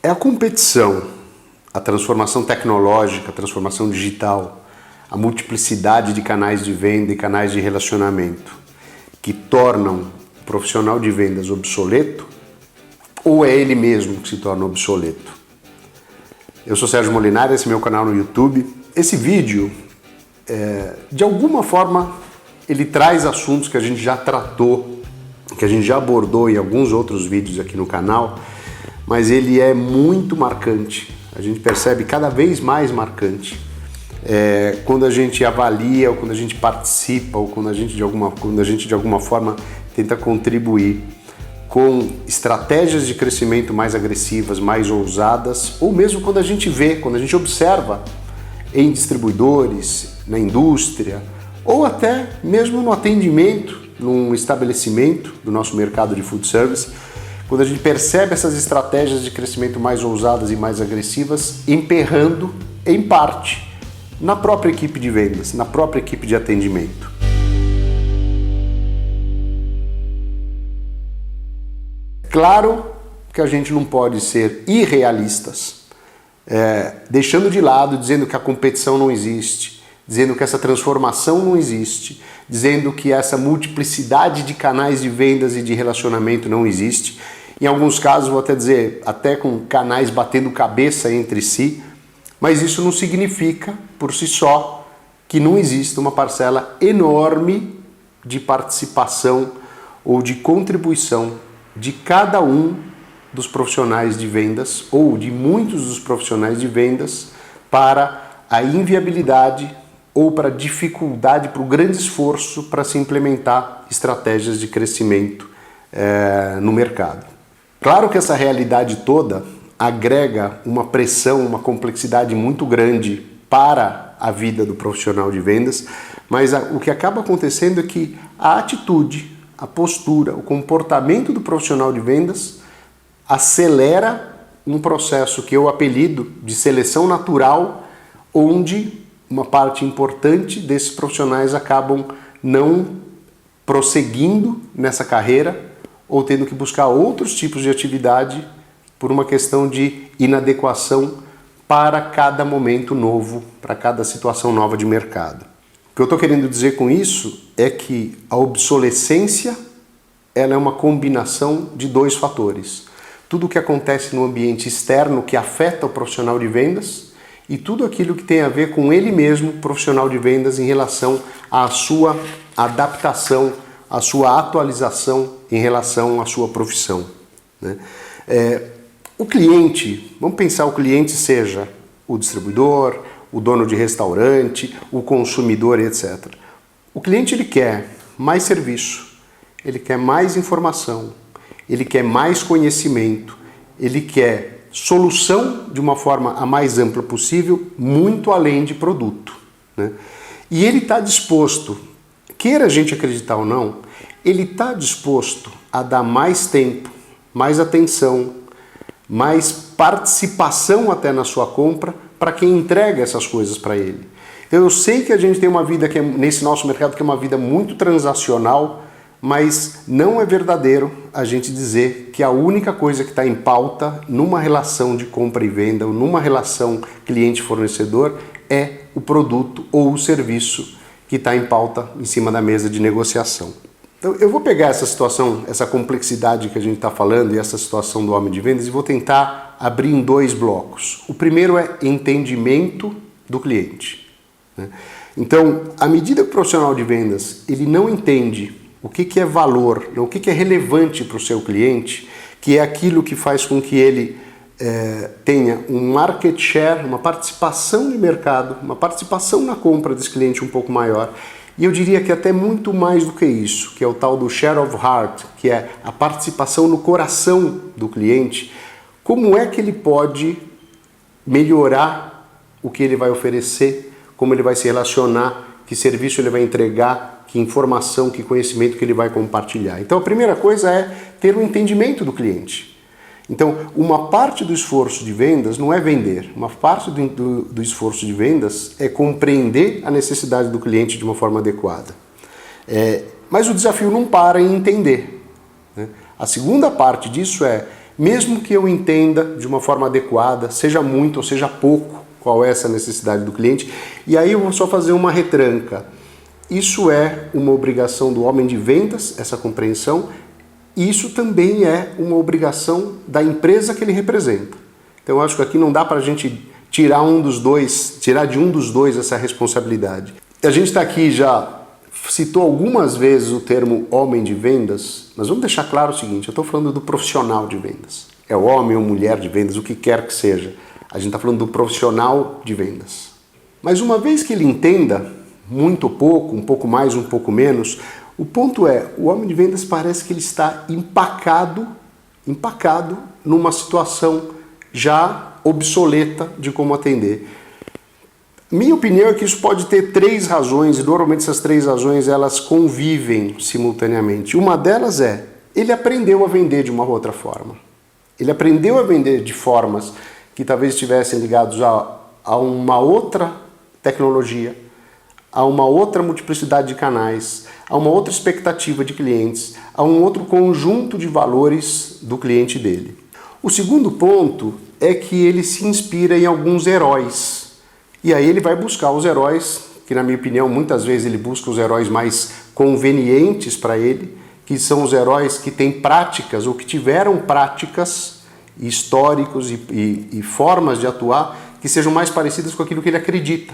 É a competição, a transformação tecnológica, a transformação digital, a multiplicidade de canais de venda e canais de relacionamento que tornam o profissional de vendas obsoleto, ou é ele mesmo que se torna obsoleto? Eu sou Sérgio Molinari, esse é meu canal no YouTube. Esse vídeo, de alguma forma, ele traz assuntos que a gente já tratou, que a gente já abordou em alguns outros vídeos aqui no canal, mas ele é muito marcante. A gente percebe cada vez mais marcante quando a gente avalia, ou quando a gente participa, ou quando a gente de alguma forma tenta contribuir com estratégias de crescimento mais agressivas, mais ousadas, ou mesmo quando a gente vê, quando a gente observa em distribuidores, na indústria, ou até mesmo no atendimento, num estabelecimento do nosso mercado de food service, quando a gente percebe essas estratégias de crescimento mais ousadas e mais agressivas emperrando, em parte, na própria equipe de vendas, na própria equipe de atendimento. Claro que a gente não pode ser irrealistas, deixando de lado, dizendo que a competição não existe, dizendo que essa transformação não existe, dizendo que essa multiplicidade de canais de vendas e de relacionamento não existe. Em alguns casos, vou até dizer, até com canais batendo cabeça entre si, mas isso não significa, por si só, que não exista uma parcela enorme de participação ou de contribuição de cada um dos profissionais de vendas ou de muitos dos profissionais de vendas para a inviabilidade ou para a dificuldade, para o grande esforço para se implementar estratégias de crescimento no mercado. Claro que essa realidade toda agrega uma pressão, uma complexidade muito grande para a vida do profissional de vendas, mas o que acaba acontecendo é que a atitude, a postura, o comportamento do profissional de vendas acelera um processo que eu apelido de seleção natural, onde uma parte importante desses profissionais acabam não prosseguindo nessa carreira ou tendo que buscar outros tipos de atividade por uma questão de inadequação para cada momento novo, para cada situação nova de mercado. O que eu estou querendo dizer com isso é que a obsolescência ela é uma combinação de dois fatores. Tudo o que acontece no ambiente externo que afeta o profissional de vendas e tudo aquilo que tem a ver com ele mesmo, profissional de vendas, em relação à sua adaptação, à sua atualização em relação à sua profissão, né? O cliente, vamos pensar o cliente seja o distribuidor, o dono de restaurante, o consumidor, etc. O cliente ele quer mais serviço, ele quer mais informação, ele quer mais conhecimento, ele quer solução de uma forma a mais ampla possível, muito além de produto, né? E ele está disposto, queira a gente acreditar ou não, ele está disposto a dar mais tempo, mais atenção, mais participação até na sua compra para quem entrega essas coisas para ele. Então eu sei que a gente tem uma vida que nesse nosso mercado que é uma vida muito transacional, mas não é verdadeiro a gente dizer que a única coisa que está em pauta numa relação de compra e venda ou numa relação cliente-fornecedor é o produto ou o serviço que está em pauta em cima da mesa de negociação. Então eu vou pegar essa situação, essa complexidade que a gente está falando e essa situação do homem de vendas e vou tentar abrir em dois blocos. O primeiro é entendimento do cliente, né? Então, à medida que o profissional de vendas ele não entende o que é valor, o que é relevante para o seu cliente, que é aquilo que faz com que ele tenha um market share, uma participação de mercado, uma participação na compra desse cliente um pouco maior. E eu diria que até muito mais do que isso, que é o tal do share of heart, que é a participação no coração do cliente. Como é que ele pode melhorar o que ele vai oferecer, como ele vai se relacionar, que serviço ele vai entregar, que informação, que conhecimento que ele vai compartilhar. Então a primeira coisa é ter um entendimento do cliente. Então uma parte do esforço de vendas não é vender, uma parte do esforço de vendas é compreender a necessidade do cliente de uma forma adequada. Mas o desafio não para em entender, né? A segunda parte disso é mesmo que eu entenda de uma forma adequada, seja muito ou seja pouco, qual é essa necessidade do cliente, e aí eu vou só fazer uma retranca. Isso é uma obrigação do homem de vendas, essa compreensão, e isso também é uma obrigação da empresa que ele representa. Então eu acho que aqui não dá para a gente tirar de um dos dois essa responsabilidade. A gente está aqui já citou algumas vezes o termo homem de vendas, mas vamos deixar claro o seguinte, eu estou falando do profissional de vendas. É homem ou mulher de vendas, o que quer que seja. A gente está falando do profissional de vendas. Mas uma vez que ele entenda, muito ou pouco, um pouco mais, um pouco menos, o ponto é, o homem de vendas parece que ele está empacado numa situação já obsoleta de como atender. Minha opinião é que isso pode ter 3 razões, e normalmente essas 3 razões elas convivem simultaneamente. Uma delas é, ele aprendeu a vender de uma outra forma. Ele aprendeu a vender de formas que talvez estivessem ligados a uma outra tecnologia, a uma outra multiplicidade de canais, a uma outra expectativa de clientes, a um outro conjunto de valores do cliente dele. O segundo ponto é que ele se inspira em alguns heróis. E aí ele vai buscar os heróis, que na minha opinião muitas vezes ele busca os heróis mais convenientes para ele, que são os heróis que têm práticas ou que tiveram práticas históricos e formas de atuar que sejam mais parecidas com aquilo que ele acredita,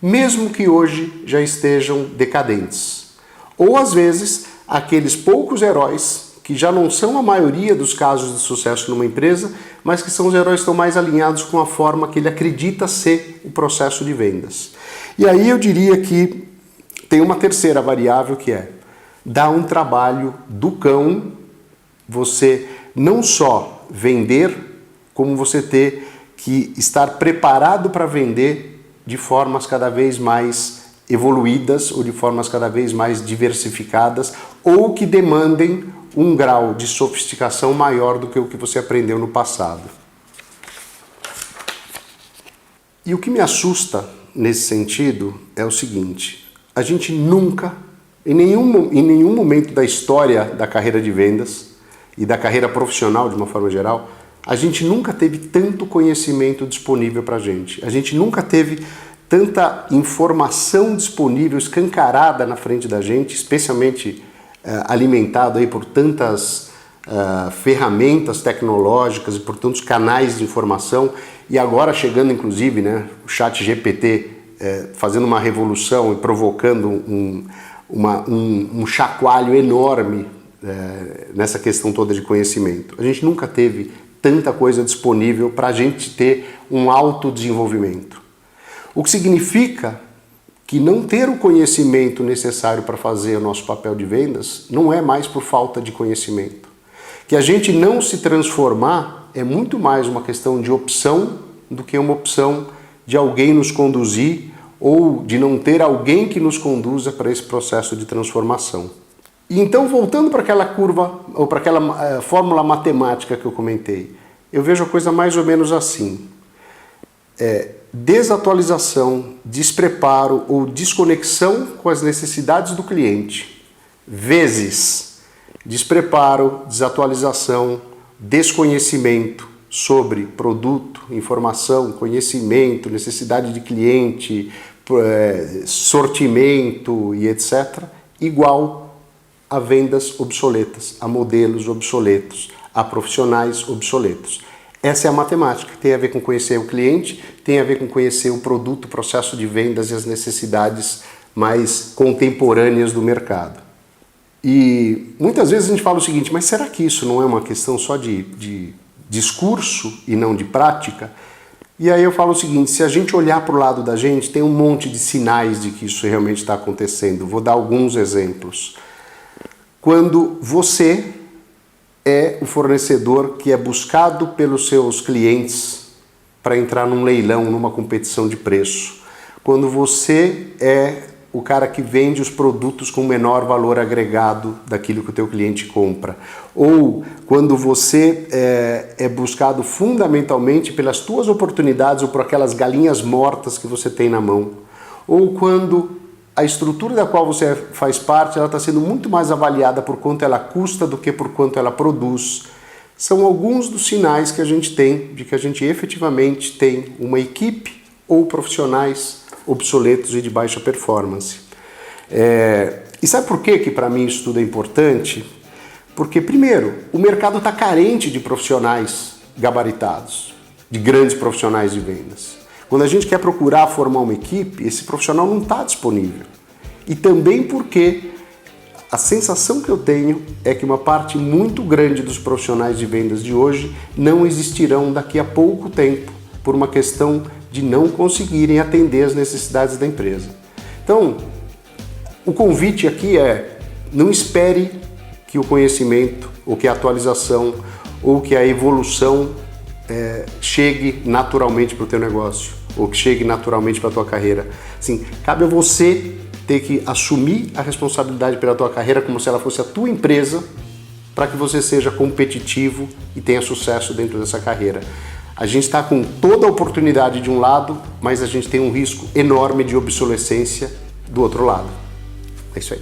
mesmo que hoje já estejam decadentes. Ou às vezes aqueles poucos heróis que já não são a maioria dos casos de sucesso numa empresa, mas que são os heróis que estão mais alinhados com a forma que ele acredita ser o processo de vendas. E aí eu diria que tem uma terceira variável que é dar um trabalho do cão, você não só vender, como você ter que estar preparado para vender de formas cada vez mais evoluídas ou de formas cada vez mais diversificadas ou que demandem um grau de sofisticação maior do que o que você aprendeu no passado. E o que me assusta nesse sentido é o seguinte, a gente nunca, em nenhum momento da história da carreira de vendas e da carreira profissional de uma forma geral, a gente nunca teve tanto conhecimento disponível para a gente nunca teve tanta informação disponível, escancarada na frente da gente, especialmente alimentado aí por tantas ferramentas tecnológicas e por tantos canais de informação, e agora chegando inclusive, né, o chat GPT fazendo uma revolução e provocando um chacoalho enorme nessa questão toda de conhecimento. A gente nunca teve tanta coisa disponível para a gente ter um autodesenvolvimento. O que significa que não ter o conhecimento necessário para fazer o nosso papel de vendas não é mais por falta de conhecimento. Que a gente não se transformar é muito mais uma questão de opção do que uma opção de alguém nos conduzir ou de não ter alguém que nos conduza para esse processo de transformação. E então, voltando para aquela curva, ou para aquela fórmula matemática que eu comentei, eu vejo a coisa mais ou menos assim. Desatualização, despreparo ou desconexão com as necessidades do cliente, vezes despreparo, desatualização, desconhecimento sobre produto, informação, conhecimento, necessidade de cliente, sortimento e etc., igual a vendas obsoletas, a modelos obsoletos, a profissionais obsoletos. Essa é a matemática, tem a ver com conhecer o cliente, tem a ver com conhecer o produto, o processo de vendas e as necessidades mais contemporâneas do mercado. E muitas vezes a gente fala o seguinte, mas será que isso não é uma questão só de discurso e não de prática? E aí eu falo o seguinte, se a gente olhar para o lado da gente, tem um monte de sinais de que isso realmente está acontecendo. Vou dar alguns exemplos. Quando você é o fornecedor que é buscado pelos seus clientes para entrar num leilão, numa competição de preço. Quando você é o cara que vende os produtos com menor valor agregado daquilo que o teu cliente compra. Ou quando você é buscado fundamentalmente pelas tuas oportunidades ou por aquelas galinhas mortas que você tem na mão. Ou quando a estrutura da qual você faz parte, ela está sendo muito mais avaliada por quanto ela custa do que por quanto ela produz. são alguns dos sinais que a gente tem de que a gente efetivamente tem uma equipe ou profissionais obsoletos e de baixa performance. E sabe por que para mim isso tudo é importante? Porque, primeiro, o mercado está carente de profissionais gabaritados, de grandes profissionais de vendas. Quando a gente quer procurar formar uma equipe, esse profissional não está disponível. E também porque a sensação que eu tenho é que uma parte muito grande dos profissionais de vendas de hoje não existirão daqui a pouco tempo, por uma questão de não conseguirem atender as necessidades da empresa. Então, o convite aqui é: não espere que o conhecimento, ou que a atualização, ou que a evolução chegue naturalmente para o teu negócio, ou que chegue naturalmente para a tua carreira. Assim, cabe a você ter que assumir a responsabilidade pela tua carreira como se ela fosse a tua empresa, para que você seja competitivo e tenha sucesso dentro dessa carreira. A gente está com toda a oportunidade de um lado, mas a gente tem um risco enorme de obsolescência do outro lado. É isso aí.